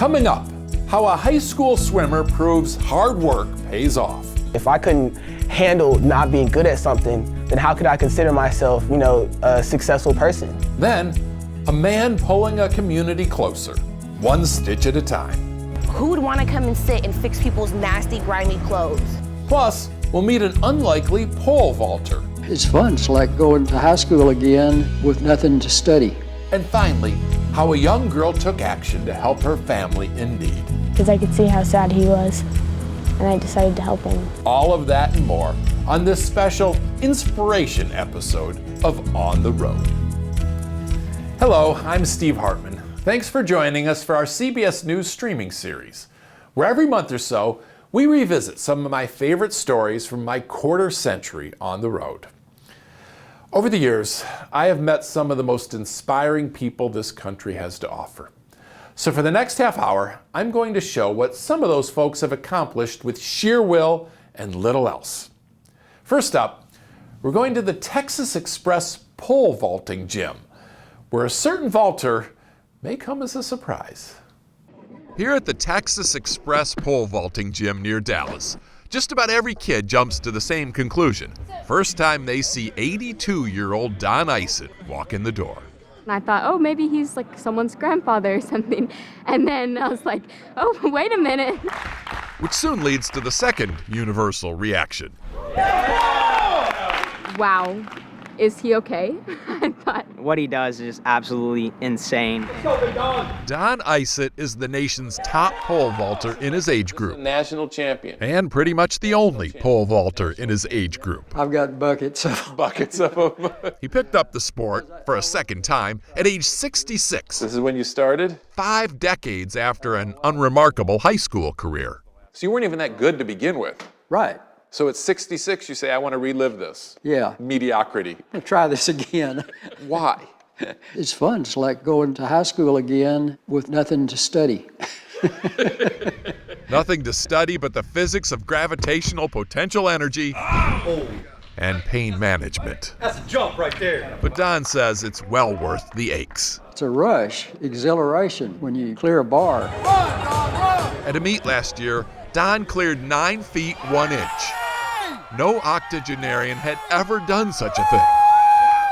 Coming up, how a high school swimmer proves hard work pays off. If I couldn't handle not being good at something, then how could I consider myself, a successful person? Then, a man pulling a community closer, one stitch at a time. Who would want to come and sit and fix people's nasty, grimy clothes? Plus, we'll meet an unlikely pole vaulter. It's fun. It's like going to high school again with nothing to study. And finally, how a young girl took action to help her family in need. Because I could see how sad he was, and I decided to help him. All of that and more on this special Inspiration episode of On the Road. Hello, I'm Steve Hartman. Thanks for joining us for our CBS News streaming series, where every month or so, we revisit some of my favorite stories from my quarter century on the road. Over the years, I have met some of the most inspiring people this country has to offer. So for the next half hour, I'm going to show what some of those folks have accomplished with sheer will and little else. First up, we're going to the Texas Express pole vaulting gym, where a certain vaulter may come as a surprise. Here at the Texas Express pole vaulting gym near Dallas, just about every kid jumps to the same conclusion. First time they see 82-year-old Don Isett walk in the door. And I thought, oh, maybe he's like someone's grandfather or something. And then I was like, oh, wait a minute. Which soon leads to the second universal reaction. Wow, is he okay? I thought. What he does is absolutely insane. Don Isett is the nation's top pole vaulter in his age group. National champion. And pretty much the only pole vaulter in his age group. I've got buckets of them. He picked up the sport for a second time at age 66. This is when you started? 5 decades after an unremarkable high school career. So you weren't even that good to begin with. Right. So at 66, you say, I want to relive this. Yeah. Mediocrity. I'll try this again. Why? It's fun. It's like going to high school again with nothing to study. Nothing to study but the physics of gravitational potential energy and pain management. That's a jump right there. But Don says it's well worth the aches. It's a rush, exhilaration when you clear a bar. At a meet last year, Don cleared 9 feet 1 inch. No octogenarian had ever done such a thing.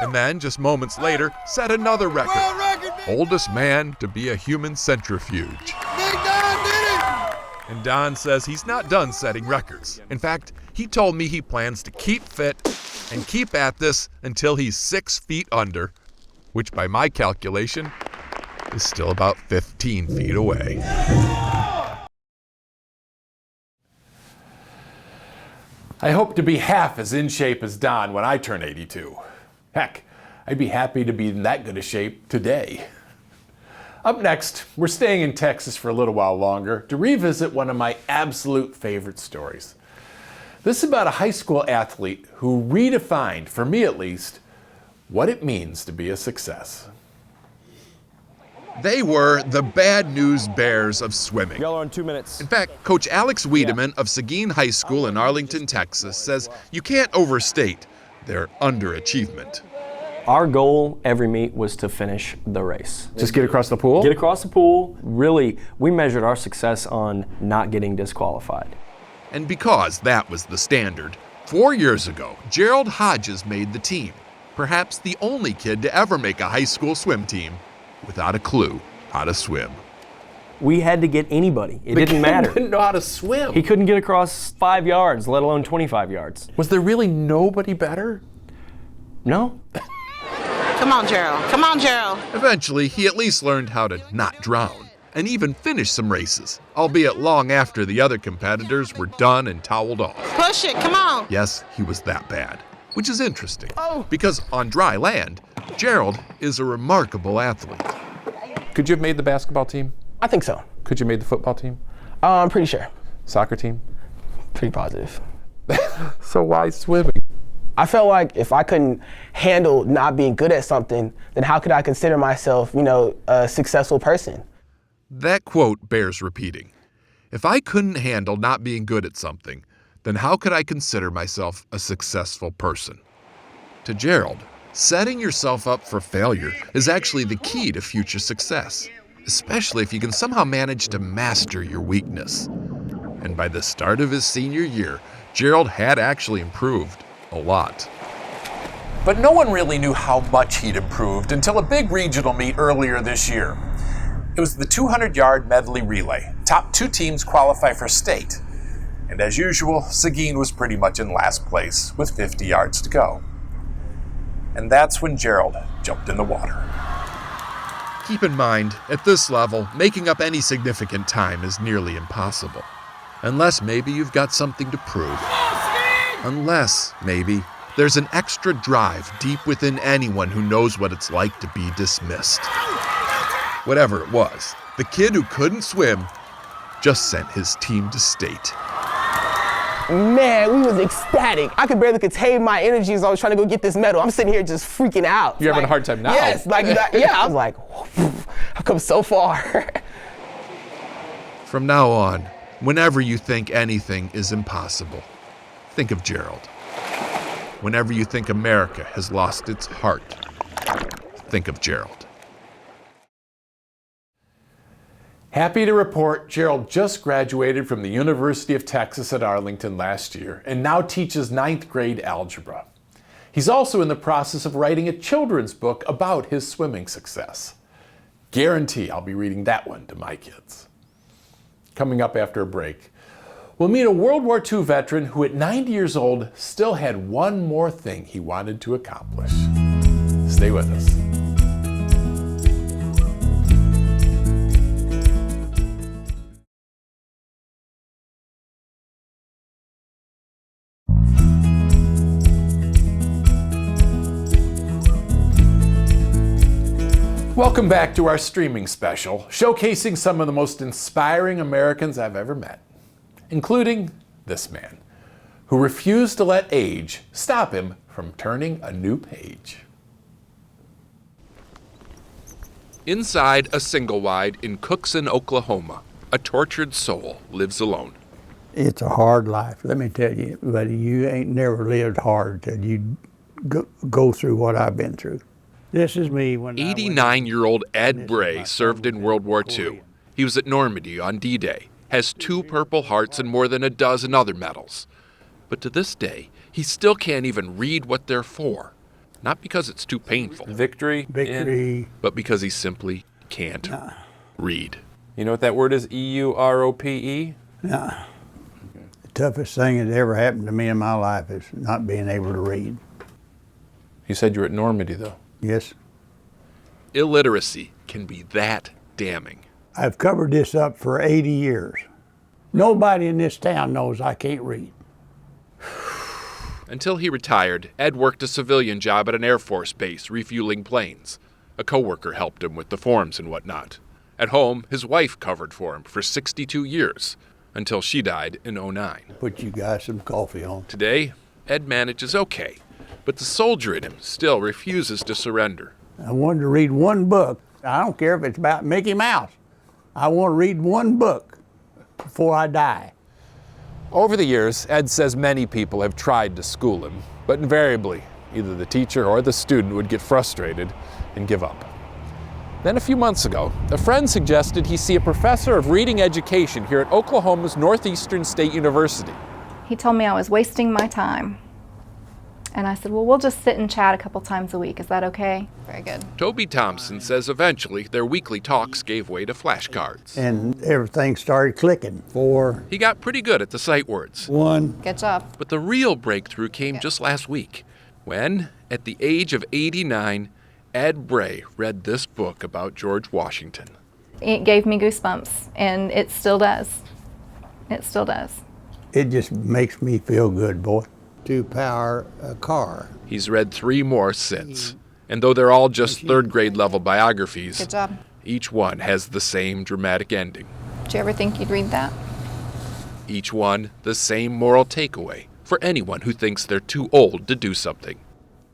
And then, just moments later, set another record. Oldest man to be a human centrifuge. And Don says he's not done setting records. In fact, he told me he plans to keep fit and keep at this until he's 6 feet under, which by my calculation is still about 15 feet away. I hope to be half as in shape as Don when I turn 82. Heck, I'd be happy to be in that good a shape today. Up next, we're staying in Texas for a little while longer to revisit one of my absolute favorite stories. This is about a high school athlete who redefined, for me at least, what it means to be a success. They were the bad news bears of swimming. Y'all are in 2 minutes. In fact, Coach Alex Wiedemann of Seguin High School in Arlington, Texas, says you can't overstate their underachievement. Our goal every meet was to finish the race. Just get across the pool? Get across the pool. Really, we measured our success on not getting disqualified. And because that was the standard, 4 years ago, Gerald Hodges made the team. Perhaps the only kid to ever make a high school swim team without a clue how to swim. We had to get anybody. It didn't matter. He didn't know how to swim. He couldn't get across 5 yards, let alone 25 yards. Was there really nobody better? No. Come on, Gerald. Come on, Gerald. Eventually, he at least learned how to not drown and even finished some races, albeit long after the other competitors were done and toweled off. Push it. Come on. Yes, he was that bad, which is interesting because on dry land, Gerald is a remarkable athlete. Could you have made the basketball team? I think so. Could you have made the football team? I'm pretty sure. Soccer team? Pretty positive. So why swimming? I felt like if I couldn't handle not being good at something, then how could I consider myself, a successful person? That quote bears repeating. If I couldn't handle not being good at something, then how could I consider myself a successful person? To Gerald, setting yourself up for failure is actually the key to future success. especially if you can somehow manage to master your weakness. And by the start of his senior year, Gerald had actually improved a lot. But no one really knew how much he'd improved until a big regional meet earlier this year. It was the 200-yard medley relay. Top 2 teams qualify for state. And as usual, Seguin was pretty much in last place with 50 yards to go. And that's when Gerald jumped in the water. Keep in mind, at this level, making up any significant time is nearly impossible. Unless maybe you've got something to prove. Unless, maybe, there's an extra drive deep within anyone who knows what it's like to be dismissed. Whatever it was, the kid who couldn't swim just sent his team to state. Man, we was ecstatic. I could barely contain my energy as I was trying to go get this medal. I'm sitting here just freaking out. You're having a hard time now. Yes, yeah, I was like, I've come so far. From now on, whenever you think anything is impossible, think of Gerald. Whenever you think America has lost its heart, think of Gerald. Happy to report Gerald just graduated from the University of Texas at Arlington last year and now teaches 9th grade algebra. He's also in the process of writing a children's book about his swimming success. Guarantee I'll be reading that one to my kids. Coming up after a break, we'll meet a World War II veteran who at 90 years old still had one more thing he wanted to accomplish. Stay with us. Welcome back to our streaming special, showcasing some of the most inspiring Americans I've ever met, including this man, who refused to let age stop him from turning a new page. Inside a single-wide in Cookson, Oklahoma, a tortured soul lives alone. It's a hard life, let me tell you, buddy. You ain't never lived hard till you go through what I've been through. This is me when 89-year-old Ed Bray served in World War II. He was at Normandy on D-Day, has 2 Purple Hearts and more than a dozen other medals. But to this day, he still can't even read what they're for. Not because it's too painful. Victory. But because he simply can't read. You know what that word is? E-U-R-O-P-E? No. The toughest thing that ever happened to me in my life is not being able to read. You said you were at Normandy, though. Yes. Illiteracy can be that damning. I've covered this up for 80 years. Nobody in this town knows I can't read. Until he retired, Ed worked a civilian job at an Air Force base refueling planes. A coworker helped him with the forms and whatnot. At home, his wife covered for him for 62 years, until she died in '09. Put you guys some coffee on. Today, Ed manages okay, but the soldier in him still refuses to surrender. I wanted to read one book. I don't care if it's about Mickey Mouse. I want to read one book before I die. Over the years, Ed says many people have tried to school him, but invariably, either the teacher or the student would get frustrated and give up. Then a few months ago, a friend suggested he see a professor of reading education here at Oklahoma's Northeastern State University. He told me I was wasting my time. And I said, well, we'll just sit and chat a couple times a week. Is that okay? Very good. Toby Thompson says eventually their weekly talks gave way to flashcards. And everything started clicking. 4. He got pretty good at the sight words. 1. Good job. But the real breakthrough came just last week, when, at the age of 89, Ed Bray read this book about George Washington. It gave me goosebumps, and it still does. It still does. It just makes me feel good, boy. To power a car. He's read 3 more since, and though they're all just 3rd grade level biographies, Good job. Each one has the same dramatic ending. Did you ever think you'd read that? Each one the same moral takeaway for anyone who thinks they're too old to do something.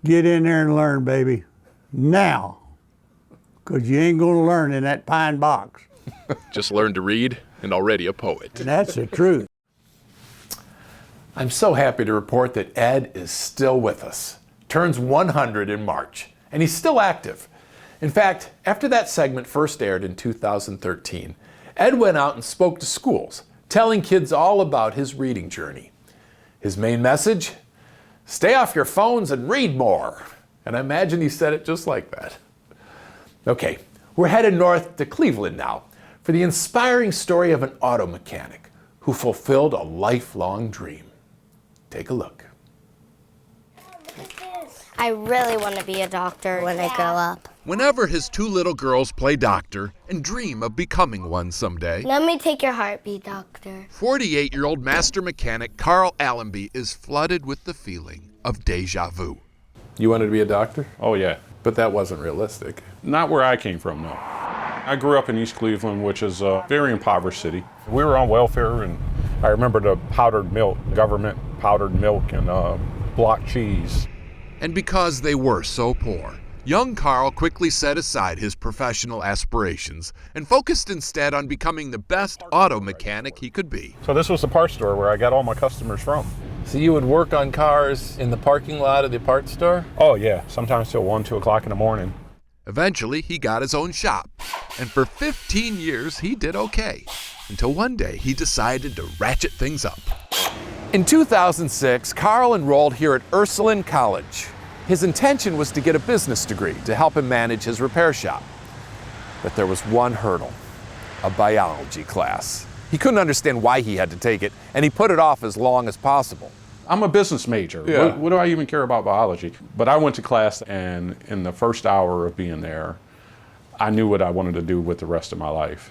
Get in there and learn, baby. Now. Because you ain't going to learn in that pine box. Just learn to read and already a poet. And that's the truth. I'm so happy to report that Ed is still with us. Turns 100 in March, and he's still active. In fact, after that segment first aired in 2013, Ed went out and spoke to schools, telling kids all about his reading journey. His main message? Stay off your phones and read more. And I imagine he said it just like that. Okay, we're headed north to Cleveland now for the inspiring story of an auto mechanic who fulfilled a lifelong dream. Take a look. I really want to be a doctor when I grow up. Whenever his two little girls play doctor and dream of becoming one someday, Let me take your heartbeat, doctor. 48-year-old master mechanic Carl Allenby is flooded with the feeling of deja vu. You wanted to be a doctor? Oh, yeah. But that wasn't realistic. Not where I came from, no. I grew up in East Cleveland, which is a very impoverished city. We were on welfare, and I remember the powdered milk, government powdered milk and block cheese. And because they were so poor, young Carl quickly set aside his professional aspirations and focused instead on becoming the best auto mechanic he could be. So this was the parts store where I got all my customers from. So you would work on cars in the parking lot of the parts store? Oh yeah, sometimes till 1, 2 o'clock in the morning. Eventually, he got his own shop, and for 15 years he did okay, until one day he decided to ratchet things up. In 2006, Carl enrolled here at Ursuline College. His intention was to get a business degree to help him manage his repair shop. But there was one hurdle, a biology class. He couldn't understand why he had to take it, and he put it off as long as possible. I'm a business major. Yeah. What do I even care about biology? But I went to class, and in the first hour of being there, I knew what I wanted to do with the rest of my life.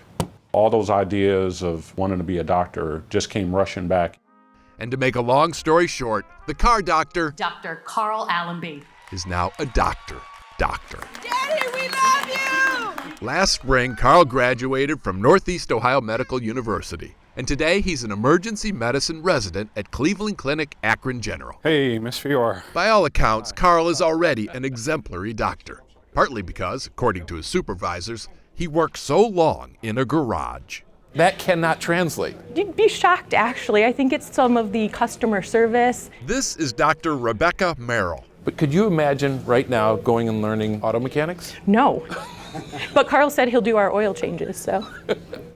All those ideas of wanting to be a doctor just came rushing back. And to make a long story short, the car doctor, Dr. Carl Allenby, is now a doctor. Daddy, we love you! Last spring, Carl graduated from Northeast Ohio Medical University, and today he's an emergency medicine resident at Cleveland Clinic Akron General. Hey, Miss Fior. By all accounts, Carl is already an exemplary doctor, partly because, according to his supervisors, he worked so long in a garage. That cannot translate. You'd be shocked, actually. I think it's some of the customer service. This is Dr. Rebecca Merrill. But could you imagine right now going and learning auto mechanics? No. But Carl said he'll do our oil changes, so.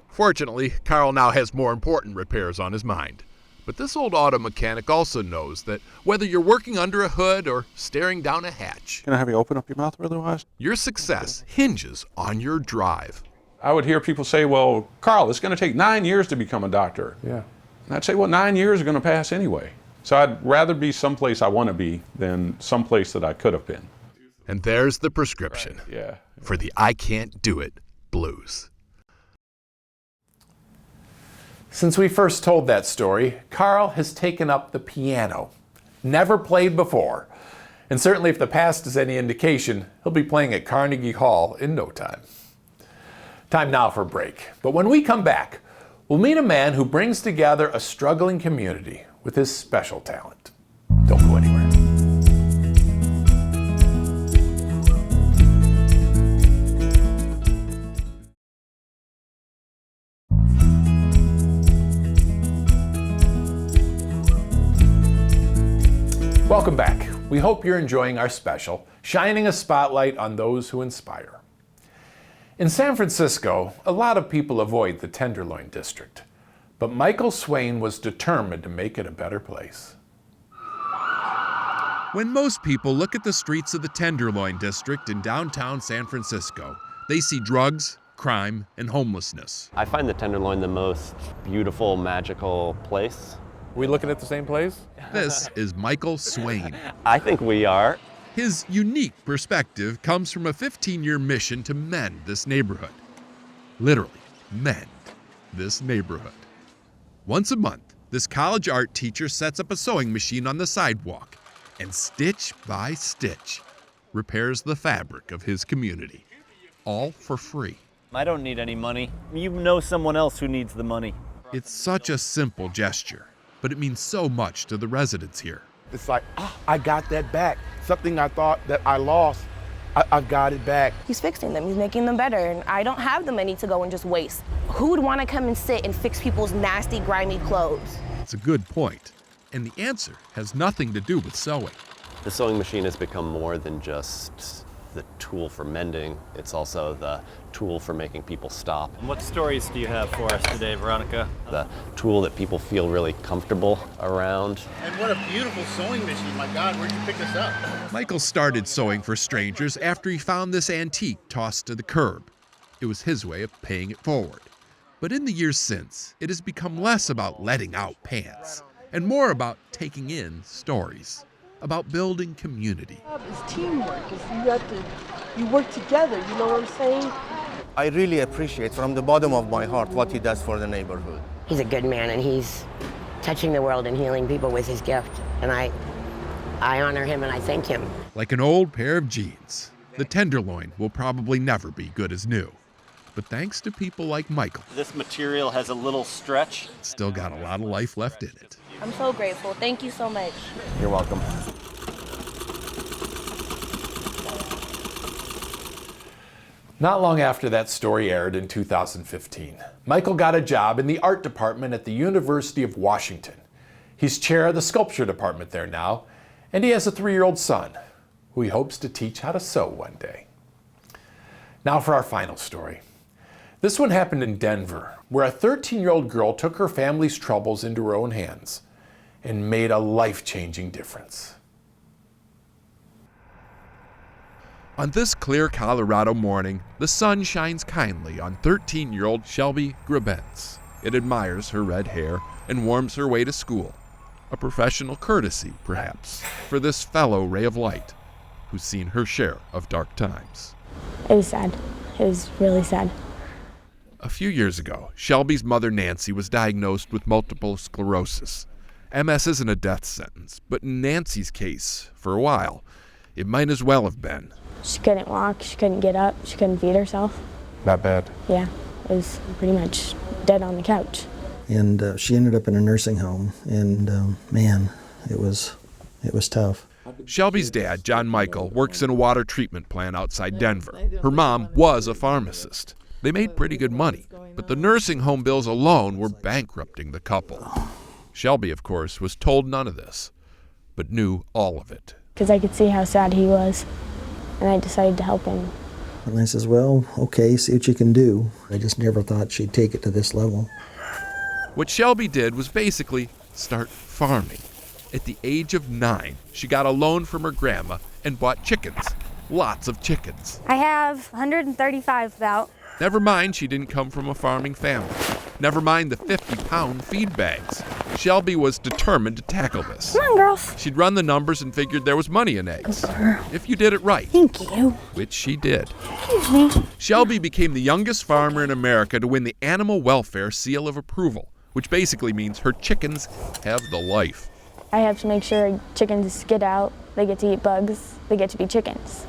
Fortunately, Carl now has more important repairs on his mind. But this old auto mechanic also knows that whether you're working under a hood or staring down a hatch, Can I have you open up your mouth really wide? your success hinges on your drive. I would hear people say, well, Carl, it's going to take 9 years to become a doctor. Yeah. And I'd say, well, 9 years are going to pass anyway. So I'd rather be someplace I want to be than someplace that I could have been. And there's the prescription for the I can't do it blues. Since we first told that story, Carl has taken up the piano. Never played before. And certainly if the past is any indication, he'll be playing at Carnegie Hall in no time. Time now for a break. But when we come back, we'll meet a man who brings together a struggling community with his special talent. Don't go anywhere. Welcome back. We hope you're enjoying our special, shining a spotlight on those who inspire. In San Francisco, a lot of people avoid the Tenderloin District, but Michael Swain was determined to make it a better place. When most people look at the streets of the Tenderloin District in downtown San Francisco, they see drugs, crime, and homelessness. I find the Tenderloin the most beautiful, magical place. Are we looking at the same place? This is Michael Swain. I think we are. His unique perspective comes from a 15-year mission to mend this neighborhood. Literally, mend this neighborhood. Once a month, this college art teacher sets up a sewing machine on the sidewalk and stitch by stitch repairs the fabric of his community, all for free. I don't need any money. You know someone else who needs the money. It's such a simple gesture, but it means so much to the residents here. It's like, I got that back. Something I thought that I lost, I've got it back. He's fixing them, he's making them better, and I don't have the money to go and just waste. Who would want to come and sit and fix people's nasty, grimy clothes? It's a good point, and the answer has nothing to do with sewing. The sewing machine has become more than just the tool for mending. It's also the tool for making people stop. And what stories do you have for us today, Veronica? The tool that people feel really comfortable around. And what a beautiful sewing machine. My God, where'd you pick this up? Michael started sewing for strangers after he found this antique tossed to the curb. It was his way of paying it forward. But in the years since, it has become less about letting out pants and more about taking in stories, about building community. It's teamwork. You work together, you know what I'm saying? I really appreciate from the bottom of my heart what he does for the neighborhood. He's a good man, and he's touching the world and healing people with his gift. And I honor him and I thank him. Like an old pair of jeans, the Tenderloin will probably never be good as new. But thanks to people like Michael, This material has a little stretch. it's still got a lot of life left in it. I'm so grateful. Thank you so much. You're welcome. Not long after that story aired in 2015, Michael got a job in the art department at the University of Washington. He's chair of the sculpture department there now, and he has a 3-year-old son who he hopes to teach how to sew one day. Now for our final story. This one happened in Denver, where a 13-year-old girl took her family's troubles into her own hands and made a life-changing difference. On this clear Colorado morning, the sun shines kindly on 13-year-old Shelby Grabentz. It admires her red hair and warms her way to school. A professional courtesy, perhaps, for this fellow ray of light who's seen her share of dark times. It was sad. It was really sad. A few years ago, Shelby's mother Nancy was diagnosed with multiple sclerosis. MS isn't a death sentence, but in Nancy's case, for a while, it might as well have been. She couldn't walk, she couldn't get up, she couldn't feed herself. That bad? Yeah, it was pretty much dead on the couch. And she ended up in a nursing home, and man, it was tough. Shelby's dad, John Michael, works in a water treatment plant outside Denver. Her mom was a pharmacist. They made pretty good money, but the nursing home bills alone were bankrupting the couple. Shelby, of course, was told none of this, but knew all of it. Because I could see how sad he was, and I decided to help him. And I says, well, okay, see what you can do. I just never thought she'd take it to this level. What Shelby did was basically start farming. At the age of 9, she got a loan from her grandma and bought chickens. Lots of chickens. I have 135 about. Never mind she didn't come from a farming family. Never mind the 50-pound feed bags. Shelby was determined to tackle this. Come on, girls. She'd run the numbers and figured there was money in eggs. If you did it right. Thank you. Which she did. Excuse me. Shelby became the youngest farmer in America to win the Animal Welfare Seal of Approval, which basically means her chickens have the life. I have to make sure chickens get out, they get to eat bugs, they get to be chickens.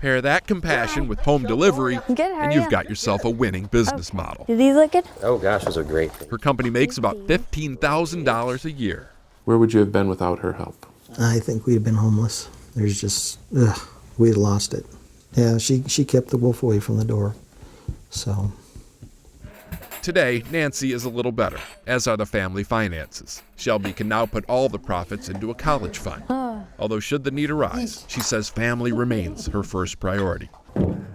Pair that compassion with home delivery, and you've got yourself a winning business model. Do these look good? Oh gosh, those are great. Her company makes about $15,000 a year. Where would you have been without her help? I think we'd have been homeless. There's just, we'd lost it. Yeah, she kept the wolf away from the door, so. Today, Nancy is a little better, as are the family finances. Shelby can now put all the profits into a college fund. Although should the need arise, she says family remains her first priority.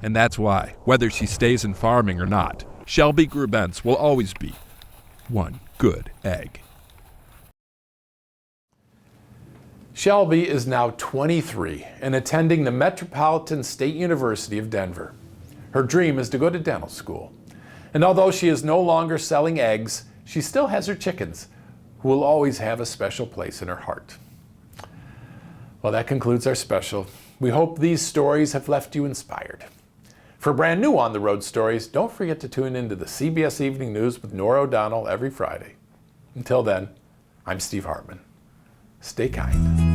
And that's why, whether she stays in farming or not, Shelby Grabentz will always be one good egg. Shelby is now 23 and attending the Metropolitan State University of Denver. Her dream is to go to dental school. And although she is no longer selling eggs, she still has her chickens, who will always have a special place in her heart. Well, that concludes our special. We hope these stories have left you inspired. For brand new On the Road stories, don't forget to tune into the CBS Evening News with Nora O'Donnell every Friday. Until then, I'm Steve Hartman. Stay kind.